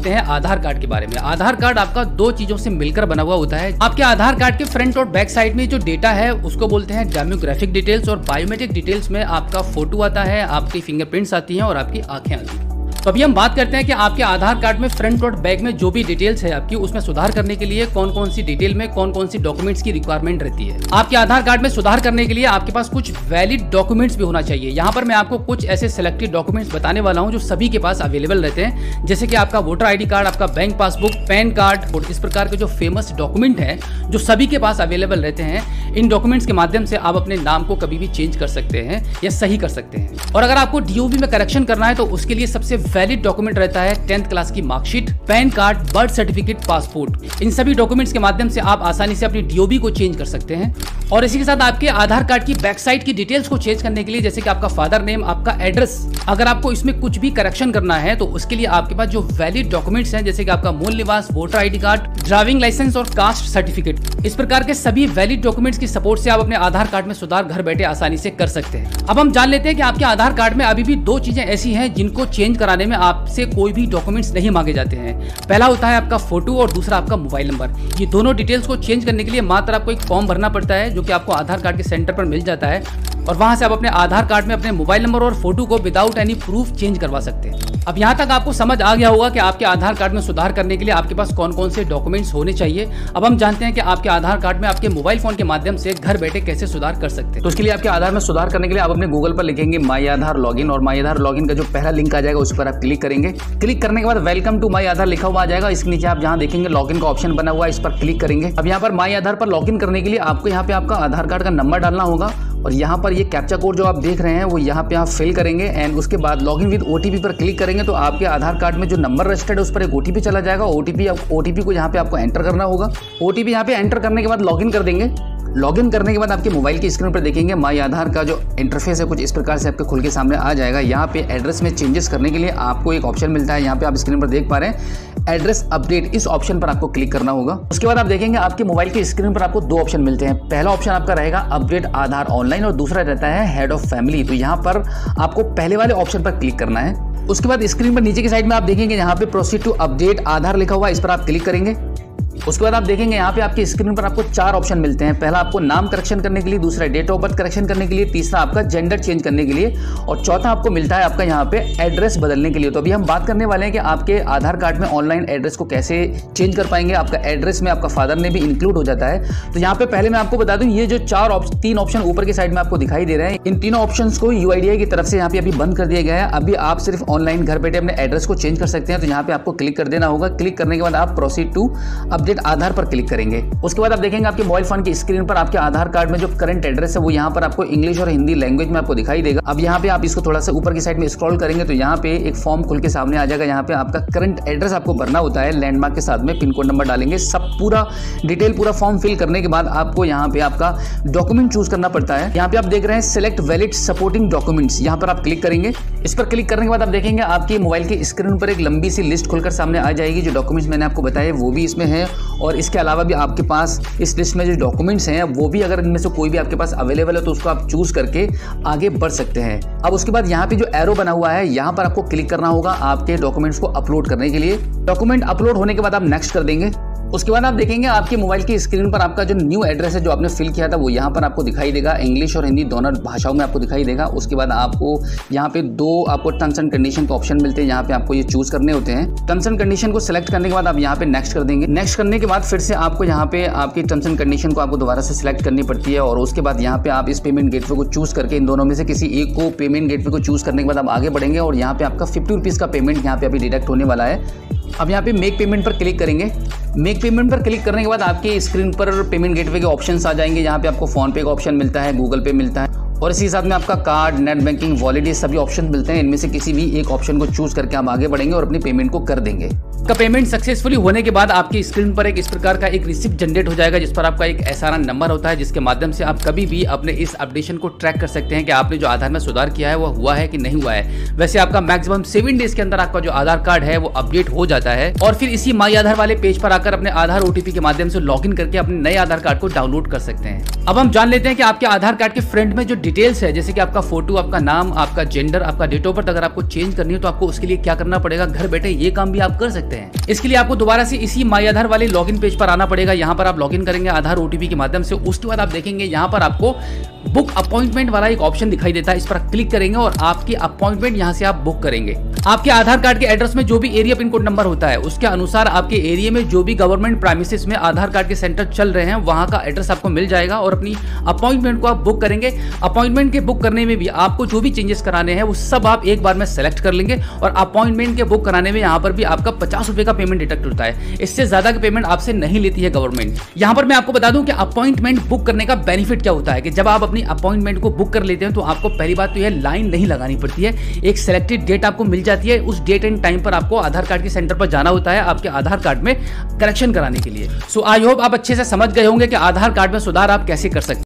लेते हैं आधार कार्ड के बारे में। आधार कार्ड आपका दो चीजों से मिलकर बना हुआ होता है। आपके आधार कार्ड के फ्रंट और बैक साइड में जो डेटा है उसको बोलते हैं डेमोग्राफिक डिटेल्स, और बायोमेट्रिक डिटेल्स में आपका फोटो आता है, आपकी फिंगरप्रिंट्स आती हैं और आपकी आंखें आती हैं। तो अभी हम बात करते हैं कि आपके आधार कार्ड में फ्रंट और बैक में जो भी डिटेल्स है आपकी, उसमें सुधार करने के लिए कौन कौन सी डिटेल में कौन कौन सी डॉक्यूमेंट्स की रिक्वायरमेंट रहती है। आपके आधार कार्ड में सुधार करने के लिए आपके पास कुछ वैलिड डॉक्यूमेंट्स भी होना चाहिए। यहाँ पर मैं आपको कुछ ऐसे सिलेक्टेड डॉक्यूमेंट्स बताने वाला हूँ जो सभी के पास अवेलेबल रहते हैं, जैसे कि आपका वोटर ID कार्ड, आपका बैंक पासबुक, पैन कार्ड और इस प्रकार के जो फेमस डॉक्यूमेंट है जो सभी के पास अवेलेबल रहते हैं। इन डॉक्यूमेंट्स के माध्यम से आप अपने नाम को कभी भी चेंज कर सकते हैं या सही कर सकते हैं। और अगर आपको DOB में करेक्शन करना है तो उसके लिए सबसे वैलिड डॉक्यूमेंट रहता है 10th क्लास की marksheet, PAN card, birth certificate, passport. इन सभी डॉक्यूमेंट्स के माध्यम से आप आसानी से अपनी DOB को चेंज कर सकते हैं। और इसी के साथ आपके आधार कार्ड की बैक साइड की डिटेल्स को चेंज करने के लिए, जैसे कि आपका फादर नेम, आपका एड्रेस, अगर आपको इसमें कुछ भी करेक्शन करना है तो उसके लिए आपके पास जो वैलिड डॉक्यूमेंट्स हैं, जैसे कि आपका मूल निवास, voter ID card, driving licence और कास्ट सर्टिफिकेट, इस प्रकार के सभी वैलिड डॉक्यूमेंट्स की सपोर्ट से आप अपने आधार कार्ड में सुधार घर बैठे आसानी से कर सकते हैं। अब हम जान लेते हैं कि आपके आधार कार्ड में अभी भी दो चीजें ऐसी हैं जिनको चेंज कराने में आपसे कोई भी डॉक्यूमेंट्स नहीं मांगे जाते हैं। पहला होता है आपका फोटो और दूसरा आपका मोबाइल नंबर। ये दोनों डिटेल्स को चेंज करने के लिए मात्र आपको एक फॉर्म भरना पड़ता है जो कि आपको आधार कार्ड के सेंटर पर मिल जाता है, और वहां से आप अपने आधार कार्ड में अपने मोबाइल नंबर और फोटो को विदाउट एनी प्रूफ चेंज करवा सकते हैं। अब यहाँ तक आपको समझ आ गया होगा कि आपके आधार कार्ड में सुधार करने के लिए आपके पास कौन कौन से डॉक्यूमेंट्स होने चाहिए। अब हम जानते हैं कि आपके आधार कार्ड में आपके मोबाइल फोन के माध्यम से घर बैठे कैसे सुधार कर सकते हैं। तो उसके लिए आपके आधार में सुधार करने के लिए आप अपने गूगल पर लिखेंगे माई आधार लॉगिन, और माई आधार लॉगिन का जो पहला लिंक आ जाएगा उस पर आप क्लिक करेंगे। क्लिक करने के बाद वेलकम टू माई आधार लिखा हुआ आ जाएगा। इसके नीचे आप जहाँ देखेंगे लॉगिन का ऑप्शन बना हुआ है, इस पर क्लिक करेंगे। अब यहाँ पर माई आधार पर लॉगिन करने के लिए आपको यहाँ पे आपका आधार कार्ड का नंबर डालना होगा, और यहाँ पर ये कैप्चा कोड जो आप देख रहे हैं वो यहाँ पे आप फिल करेंगे। एंड उसके बाद लॉगिन विद OTP पर क्लिक करेंगे तो आपके आधार कार्ड में जो नंबर रजिस्टर्ड है उस पर एक OTP चला जाएगा। OTP को यहाँ पे आपको एंटर करना होगा। OTP यहाँ पे एंटर करने के बाद लॉगिन कर देंगे। लॉगिन करने के बाद आपके मोबाइल की स्क्रीन पर देखेंगे माई आधार का जो इंटरफेस है कुछ इस प्रकार से आपके खुल के सामने आ जाएगा। यहाँ पे एड्रेस में चेंजेस करने के लिए आपको एक ऑप्शन मिलता है, यहाँ पे आप स्क्रीन पर देख पा रहे हैं एड्रेस अपडेट। इस ऑप्शन पर आपको क्लिक करना होगा। उसके बाद आप देखेंगे आपके मोबाइल की स्क्रीन पर आपको दो ऑप्शन मिलते हैं। पहला ऑप्शन आपका रहेगा अपडेट आधार ऑनलाइन और दूसरा रहता है हेड ऑफ फैमिली। तो यहाँ पर आपको पहले वाले ऑप्शन पर क्लिक करना है। उसके बाद स्क्रीन पर नीचे की साइड में आप देखेंगे यहाँ पे प्रोसीड टू अपडेट आधार लिखा हुआ है, इस पर आप क्लिक करेंगे। उसके बाद आप देखेंगे यहाँ पे आपकी स्क्रीन पर आपको चार ऑप्शन मिलते हैं। पहला आपको नाम करेक्शन करने के लिए, दूसरा डेट ऑफ बर्थ करेक्शन करने के लिए, तीसरा आपका जेंडर चेंज करने के लिए, और चौथा आपको मिलता है आपका यहाँ पे एड्रेस बदलने के लिए। तो अभी हम बात करने वाले हैं कि आपके आधार कार्ड में ऑनलाइन एड्रेस को कैसे चेंज कर पाएंगे। आपका एड्रेस में आपका फादर ने भी इंक्लूड हो जाता है। तो यहाँ पे पहले मैं आपको बता दूं, ये जो तीन ऑप्शन ऊपर की साइड में आपको दिखाई दे रहे हैं, इन तीनों ऑप्शन को UIDAI की तरफ से यहाँ पे अभी बंद कर दिया गया है। अभी आप सिर्फ ऑनलाइन घर बैठे अपने एड्रेस को चेंज कर सकते हैं। तो यहाँ पे आपको क्लिक कर देना होगा। क्लिक करने के बाद आप प्रोसीड टू अपडेट आधार पर क्लिक करेंगे। उसके बाद आप देखेंगे आपके मोबाइल फोन की स्क्रीन पर आपके आधार कार्ड में जो करंट एड्रेस है वो यहाँ पर आपको इंग्लिश और हिंदी लैंग्वेज में आपको दिखाई देगा। अब यहाँ पे आप इसको थोड़ा सा ऊपर की साइड में स्क्रॉल करेंगे तो यहाँ पे एक फॉर्म खुल के सामने आ जाएगा। यहाँ पे आपका करंट एड्रेस आपको भरना होता है, लैंडमार्क के साथ में पिन कोड नंबर डालेंगे। सब पूरा डिटेल पूरा फॉर्म फिल करने के बाद आपको यहाँ पे आपका डॉक्यूमेंट चूज करना पड़ता है। यहाँ पे आप देख रहे हैं सिलेक्ट वैलिड सपोर्टिंग डॉक्यूमेंट्स, यहाँ पर आप क्लिक करेंगे। इस पर क्लिक करने के बाद आप देखेंगे आपके मोबाइल की स्क्रीन पर एक लंबी सी लिस्ट खुलकर सामने आ जाएगी। जो डॉक्यूमेंट्स मैंने आपको बताए वो भी इसमें है, और इसके अलावा भी आपके पास इस लिस्ट में जो डॉक्यूमेंट्स हैं वो भी अगर इनमें से कोई भी आपके पास अवेलेबल है तो उसको आप चूज करके आगे बढ़ सकते हैं। अब उसके बाद यहाँ पे जो एरो बना हुआ है यहाँ पर आपको क्लिक करना होगा आपके डॉक्यूमेंट्स को अपलोड करने के लिए। डॉक्यूमेंट अपलोड होने के बाद आप नेक्स्ट कर देंगे। उसके बाद आप देखेंगे आपके मोबाइल की स्क्रीन पर आपका जो न्यू एड्रेस है जो आपने फिल किया था वो यहाँ पर आपको दिखाई देगा। इंग्लिश और हिंदी दोनों भाषाओं में आपको दिखाई देगा। उसके बाद आपको यहाँ पे दो आपको टर्म्स एंड कंडीशन के ऑप्शन मिलते हैं, यहाँ पे आपको ये चूज करने होते हैं। टर्म्स एंड कंडीशन को सिलेक्ट करने के बाद आप यहाँ पे नेक्स्ट कर देंगे। नेक्स्ट करने के बाद फिर से आपको यहाँ पे आपकी टर्म्स एंड कंडीशन को आपको दोबारा से सिलेक्ट करनी पड़ती है, और उसके बाद यहाँ पे आप इस पेमेंट गेटवे को चूज करके इन दोनों में से किसी एक को पेमेंट गेटवे को चूज करने के बाद आप आगे बढ़ेंगे, और यहाँ पे आपका 50 रुपीज़ का पेमेंट यहाँ पे अभी डिडक्ट होने वाला है। अब यहाँ पे मेक पेमेंट पर क्लिक करेंगे। मेक पेमेंट पर क्लिक करने के बाद आपके स्क्रीन पर पेमेंट गेटवे के ऑप्शंस आ जाएंगे। यहाँ पे आपको फोन पे का ऑप्शन मिलता है, गूगल पे मिलता है, और इसी साथ में आपका कार्ड, नेट बैंकिंग, वॉलेट, ये सभी ऑप्शन मिलते हैं। इनमें से किसी भी एक ऑप्शन को चूज करके आप आगे बढ़ेंगे और अपनी पेमेंट को कर देंगे। का पेमेंट सक्सेसफुली होने के बाद आपकी स्क्रीन पर एक इस प्रकार का एक रिसिप्ट जनरेट हो जाएगा, जिस पर आपका एक SRN नंबर होता है, जिसके माध्यम से आप कभी भी अपने इस अपडेशन को ट्रैक कर सकते हैं कि आपने जो आधार में सुधार किया है वो हुआ है कि नहीं हुआ है। वैसे आपका मैक्सिमम 7 डेज के अंदर आपका जो आधार कार्ड है वो अपडेट हो जाता है, और फिर इसी माई आधार वाले पेज पर आकर अपने आधार OTP के माध्यम से लॉगिन करके अपने नए आधार कार्ड को डाउनलोड कर सकते हैं। अब हम जान लेते हैं कि आपके आधार कार्ड के फ्रंट में जो डिटेल्स है, जैसे कि आपका फोटो, आपका नाम, आपका जेंडर, आपका डेट ऑफ बर्थ, अगर आपको चेंज करनी है तो आपको उसके लिए क्या करना पड़ेगा। घर बैठे ये काम भी आप कर सकते हैं। हैं। इसके लिए आपको दोबारा से इसी माई आधार वाले लॉगिन पेज पर आना पड़ेगा। यहाँ पर आप लॉगिन करेंगे आधार ओटीपी के माध्यम से। उसके बाद आप देखेंगे यहाँ पर आपको बुक अपॉइंटमेंट वाला एक ऑप्शन दिखाई देता है, इस पर क्लिक करेंगे और आपकी अपॉइंटमेंट यहाँ से आप बुक करेंगे। आपके आधार कार्ड के एड्रेस में जो भी एरिया पिन कोड नंबर होता है उसके अनुसार आपके एरिया में जो भी गवर्नमेंट प्राइमिसेस में आधार कार्ड के सेंटर चल रहे हैं वहां का एड्रेस आपको मिल जाएगा और अपनी अपॉइंटमेंट को आप बुक करेंगे। अपॉइंटमेंट के बुक करने में भी आपको जो भी चेंजेस कराने हैं वो सब आप एक बार में सेलेक्ट कर लेंगे और अपॉइंटमेंट के बुक कराने में यहाँ पर भी आपका 50 रुपए का पेमेंट डिडक्ट होता है। इससे ज्यादा का पेमेंट आपसे नहीं लेती है गवर्नमेंट। यहाँ पर मैं आपको बता दूं कि अपॉइंटमेंट बुक करने का बेनिफिट क्या होता है कि जब आप अपनी अपॉइंटमेंट को बुक कर लेते हैं तो आपको पहली बात तो यह लाइन नहीं लगानी पड़ती है। एक सिलेक्टेड डेट आपको मिल जाती है, उस डेट एंड टाइम पर आपको आधार कार्ड के सेंटर पर जाना होता है आपके आधार कार्ड में करेक्शन कराने के लिए। सो आई होप आप अच्छे से समझ गए होंगे कि आधार कार्ड में सुधार आप कैसे कर सकते हैं।